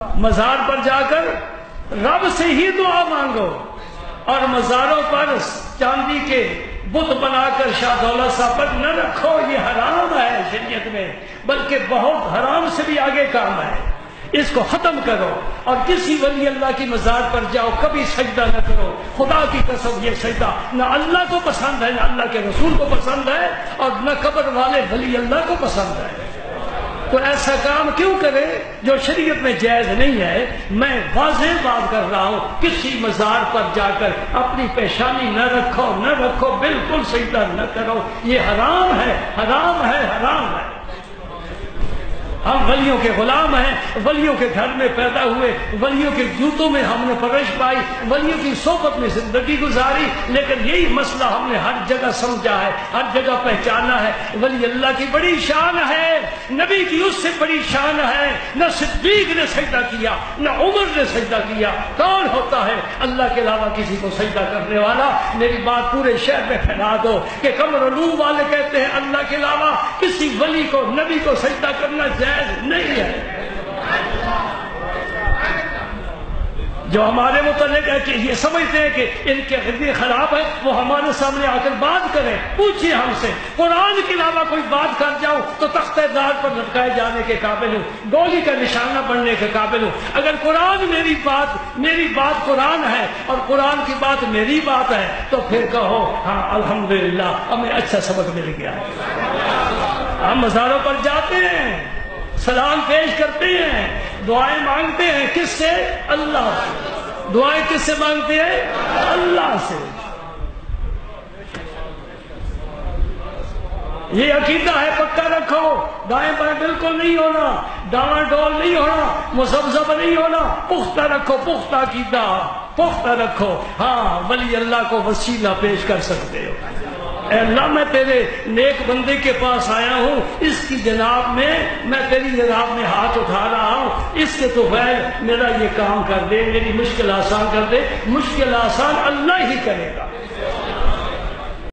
مزار پر جا کر رب سے ہی دعا مانگو، اور مزاروں پر چاندی کے بت بنا کر شاہ دولت صاحب پر نہ رکھو، یہ حرام ہے شریعت میں، بلکہ بہت حرام سے بھی آگے کام ہے، اس کو ختم کرو۔ اور کسی ولی اللہ کی مزار پر جاؤ، کبھی سجدہ نہ کرو، خدا کی قسم یہ سجدہ نہ اللہ کو پسند ہے، نہ اللہ کے رسول کو پسند ہے، اور نہ قبر والے ولی اللہ کو پسند ہے۔ تو ایسا کام کیوں کرے جو شریعت میں جائز نہیں ہے؟ میں واضح بات کر رہا ہوں، کسی مزار پر جا کر اپنی پیشانی نہ رکھو، بالکل سجدہ نہ کرو، یہ حرام ہے، حرام ہے، حرام ہے۔ ہم ولیوں کے غلام ہیں، ولیوں کے گھر میں پیدا ہوئے، ولیوں کے جوتوں میں ہم نے پرورش پائی، ولیوں کی صحبت میں زندگی گزاری، لیکن یہی مسئلہ ہم نے ہر جگہ سمجھا ہے، ہر جگہ پہچانا ہے۔ ولی اللہ کی بڑی شان ہے، نبی کی اس سے بڑی شان ہے، نہ صدیق نے سجدہ کیا، نہ عمر نے سجدہ کیا۔ کون ہوتا ہے اللہ کے علاوہ کسی کو سجدہ کرنے والا؟ میری بات پورے شہر میں پھیلا دو کہ قمر علوم والے کہتے ہیں اللہ کے علاوہ کسی ولی کو، نبی کو سجدہ کرنا جائز نہیں ہے۔ جو ہمارے متعلق ہے کہ یہ سمجھتے ہیں کہ ان کے عقیدے خراب ہے، وہ ہمارے سامنے آ کر بات کریں، پوچھئے ہم سے۔ قرآن کے علاوہ کوئی بات کر جاؤ تو تختہ دار پر لٹکائے جانے کے قابل ہوں، گولی کا نشانہ بننے کے قابل ہوں۔ اگر قرآن میری بات قرآن ہے اور قرآن کی بات میری بات ہے تو پھر کہو ہاں الحمدللہ ہمیں اچھا سبق مل گیا ہے۔ ہم مزاروں پر جاتے ہیں، سلام پیش کرتے ہیں، دعائیں مانگتے ہیں، کس سے؟ اللہ سے۔ دعائیں کس سے مانگتے ہیں؟ اللہ سے۔ یہ عقیدہ ہے، پکا رکھو، دائیں بائیں بالکل نہیں ہونا، ڈاواں ڈول نہیں ہونا، مذبذب نہیں ہونا، پختہ رکھو، پختہ عقیدہ پختہ رکھو۔ ہاں ولی اللہ کو وسیلہ پیش کر سکتے ہو۔ اے اللہ میں تیرے نیک بندے کے پاس آیا ہوں، اس کی جناب میں تیری جناب میں ہاتھ اٹھا رہا ہوں، اس کے تو غیر میرا یہ کام کر دے، میری مشکل آسان کر دے۔ مشکل آسان اللہ ہی کرے گا۔